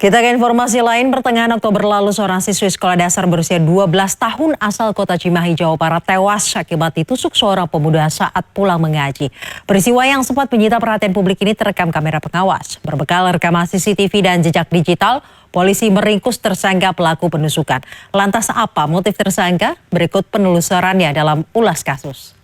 Kita ke informasi lain, pertengahan Oktober lalu seorang siswi sekolah dasar berusia 12 tahun asal kota Cimahi, Jawa Barat tewas akibat ditusuk seorang pemuda saat pulang mengaji. Peristiwa yang sempat menyita perhatian publik ini terekam kamera pengawas. Berbekal rekaman CCTV dan jejak digital, polisi meringkus tersangka pelaku penusukan. Lantas apa motif tersangka? Berikut penelusurannya dalam ulas kasus.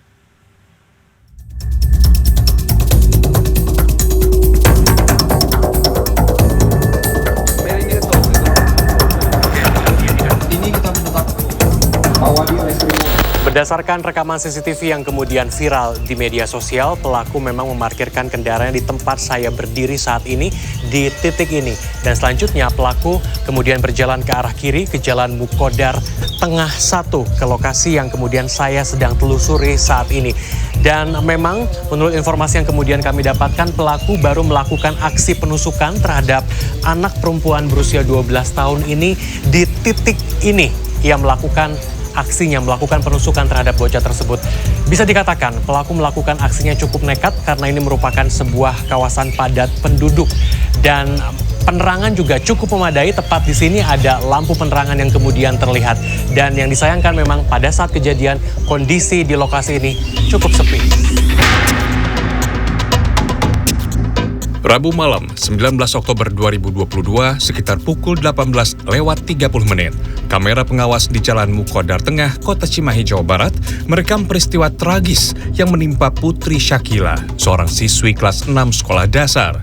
Berdasarkan rekaman CCTV yang kemudian viral di media sosial, pelaku memang memarkirkan kendaraannya di tempat saya berdiri saat ini, di titik ini. Dan selanjutnya pelaku kemudian berjalan ke arah kiri ke Jalan Mukodar Tengah 1, ke lokasi yang kemudian saya sedang telusuri saat ini. Dan memang menurut informasi yang kemudian kami dapatkan, pelaku baru melakukan aksi penusukan terhadap anak perempuan berusia 12 tahun ini di titik ini. Ia melakukan penusukan terhadap bocah tersebut. Bisa dikatakan pelaku melakukan aksinya cukup nekat karena ini merupakan sebuah kawasan padat penduduk dan penerangan juga cukup memadai. Tepat di sini ada lampu penerangan yang kemudian terlihat, dan yang disayangkan memang pada saat kejadian kondisi di lokasi ini cukup sepi. Rabu malam, 19 Oktober 2022, sekitar pukul 18:30 menit, kamera pengawas di Jalan Mukodar Tengah, Kota Cimahi, Jawa Barat, merekam peristiwa tragis yang menimpa Putri Syakila, seorang siswi kelas 6 sekolah dasar.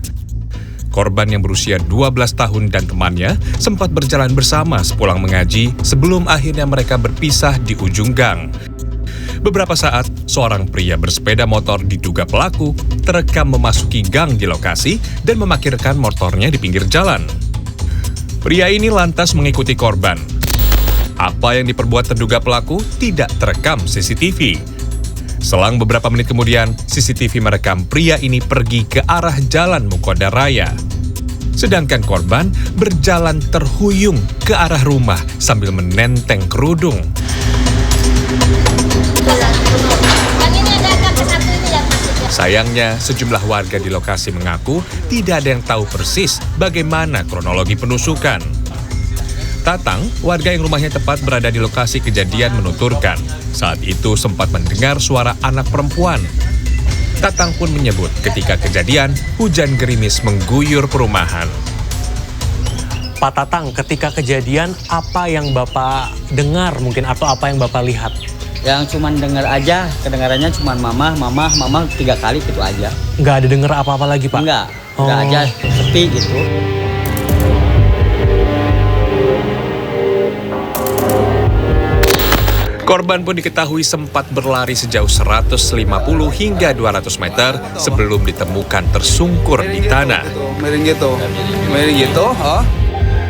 Korban yang berusia 12 tahun dan temannya sempat berjalan bersama sepulang mengaji sebelum akhirnya mereka berpisah di ujung gang. Beberapa saat, seorang pria bersepeda motor diduga pelaku terekam memasuki gang di lokasi dan memarkirkan motornya di pinggir jalan. Pria ini lantas mengikuti korban. Apa yang diperbuat terduga pelaku tidak terekam CCTV. Selang beberapa menit kemudian, CCTV merekam pria ini pergi ke arah Jalan Mukodar Raya. Sedangkan korban berjalan terhuyung ke arah rumah sambil menenteng kerudung. Sayangnya, sejumlah warga di lokasi mengaku tidak ada yang tahu persis bagaimana kronologi penusukan. Tatang, warga yang rumahnya tepat berada di lokasi kejadian, menuturkan saat itu sempat mendengar suara anak perempuan. Tatang pun menyebut ketika kejadian, hujan gerimis mengguyur perumahan. Pak Tatang, ketika kejadian apa yang Bapak dengar mungkin atau apa yang Bapak lihat? Yang cuman dengar aja, kedengarannya cuman mama 3 kali gitu aja. Nggak ada dengar apa-apa lagi, Pak? Enggak, udah aja sepi gitu. Korban pun diketahui sempat berlari sejauh 150 hingga 200 meter sebelum ditemukan tersungkur di tanah. Miring gitu.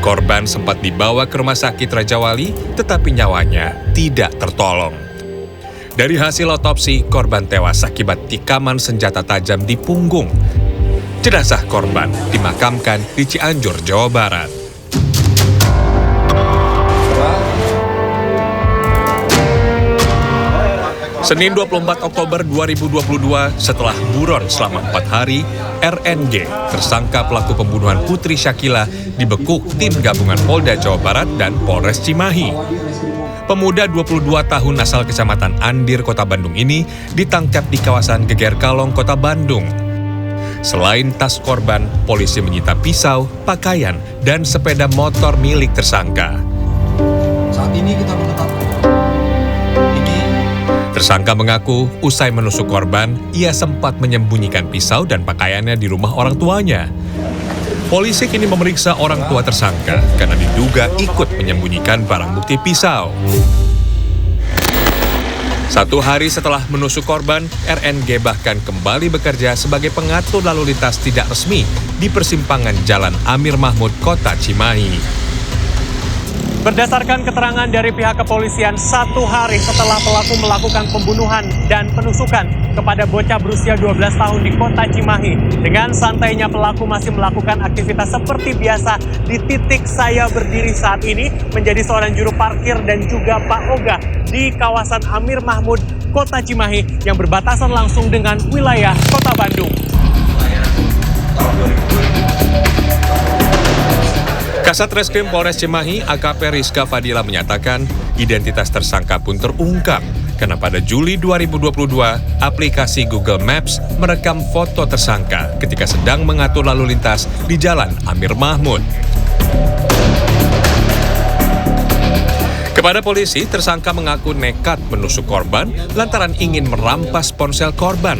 Korban sempat dibawa ke rumah sakit Raja Wali, tetapi nyawanya tidak tertolong. Dari hasil otopsi, korban tewas akibat tikaman senjata tajam di punggung. Jenazah korban dimakamkan di Cianjur, Jawa Barat. Senin 24 Oktober 2022, setelah buron selama 4 hari, RNG, tersangka pelaku pembunuhan Putri Syakila, dibekuk tim gabungan Polda Jawa Barat dan Polres Cimahi. Pemuda 22 tahun asal Kecamatan Andir, Kota Bandung ini ditangkap di kawasan Geger Kalong, Kota Bandung. Selain tas korban, polisi menyita pisau, pakaian, dan sepeda motor milik tersangka. Saat ini kita menetapkan. Tersangka mengaku usai menusuk korban, ia sempat menyembunyikan pisau dan pakaiannya di rumah orang tuanya. Polisi kini memeriksa orang tua tersangka karena diduga ikut menyembunyikan barang bukti pisau. 1 hari setelah menusuk korban, RNG bahkan kembali bekerja sebagai pengatur lalu lintas tidak resmi di persimpangan Jalan Amir Mahmud, Kota Cimahi. Berdasarkan keterangan dari pihak kepolisian, 1 hari setelah pelaku melakukan pembunuhan dan penusukan kepada bocah berusia 12 tahun di Kota Cimahi, dengan santainya pelaku masih melakukan aktivitas seperti biasa di titik saya berdiri saat ini, menjadi seorang juru parkir dan juga Pak Oga di kawasan Amir Mahmud, Kota Cimahi yang berbatasan langsung dengan wilayah Kota Bandung. Kasat Reskrim Polres Cimahi AKP Rizka Fadila menyatakan identitas tersangka pun terungkap karena pada Juli 2022 aplikasi Google Maps merekam foto tersangka ketika sedang mengatur lalu lintas di Jalan Amir Mahmud. Kepada polisi, tersangka mengaku nekat menusuk korban lantaran ingin merampas ponsel korban.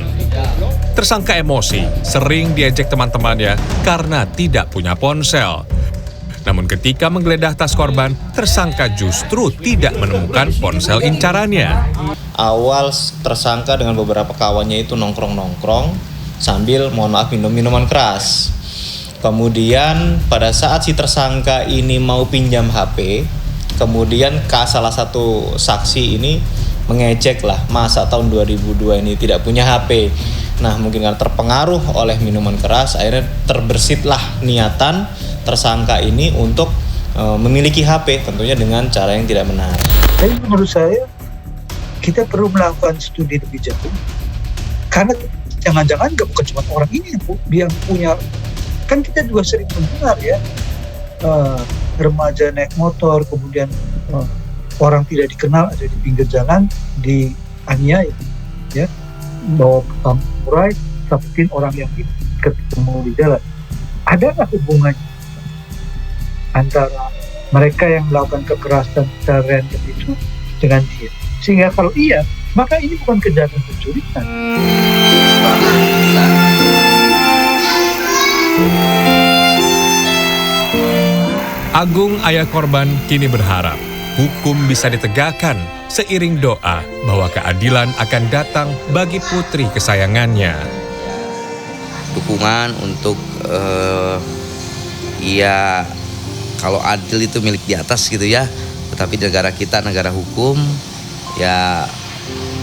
Tersangka emosi, sering diejek teman-temannya karena tidak punya ponsel. Namun ketika menggeledah tas korban, tersangka justru tidak menemukan ponsel incarannya. Awal tersangka dengan beberapa kawannya itu nongkrong-nongkrong sambil minum minuman keras. Kemudian pada saat si tersangka ini mau pinjam HP, kemudian salah satu saksi ini mengejek lah, masa tahun 2002 ini tidak punya HP. Nah, mungkin karena terpengaruh oleh minuman keras, akhirnya terbesitlah niatan tersangka ini untuk memiliki HP, tentunya dengan cara yang tidak benar. Jadi menurut saya, kita perlu melakukan studi lebih jauh. Karena jangan-jangan bukan cuma orang ini yang punya, kan kita juga sering mendengar ya, remaja naik motor, kemudian orang tidak dikenal ada di pinggir jalan, dianiaya, ya, bawa samurai, sakitin orang yang ketemu di jalan. Adakah hubungannya antara mereka yang melakukan kekerasan secara random itu dengan dia? Sehingga kalau iya, maka ini bukan kejahatan pencurian. Agung, ayah korban, kini berharap hukum bisa ditegakkan seiring doa bahwa keadilan akan datang bagi putri kesayangannya. Dukungan untuk ya kalau adil itu milik di atas gitu ya, tetapi negara kita negara hukum, ya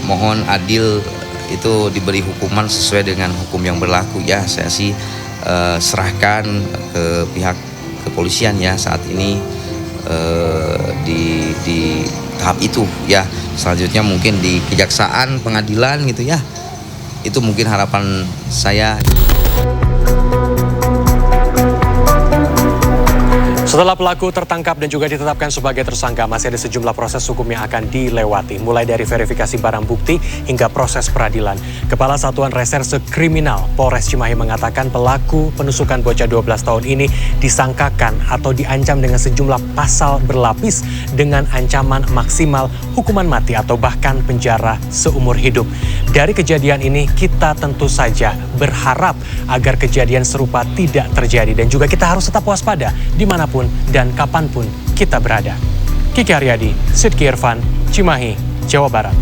mohon adil itu diberi hukuman sesuai dengan hukum yang berlaku ya. Saya sih serahkan ke pihak kepolisian ya saat ini di tahap itu ya. Selanjutnya mungkin di kejaksaan, pengadilan gitu ya. Itu mungkin harapan saya. Setelah pelaku tertangkap dan juga ditetapkan sebagai tersangka, masih ada sejumlah proses hukum yang akan dilewati, mulai dari verifikasi barang bukti hingga proses peradilan. Kepala Satuan Reserse Kriminal Polres Cimahi mengatakan pelaku penusukan bocah 12 tahun ini disangkakan atau diancam dengan sejumlah pasal berlapis dengan ancaman maksimal hukuman mati atau bahkan penjara seumur hidup. Dari kejadian ini kita tentu saja berharap agar kejadian serupa tidak terjadi dan juga kita harus tetap waspada dimanapun dan kapanpun kita berada. Kiki Aryadi, Sidki Irfan, Cimahi, Jawa Barat.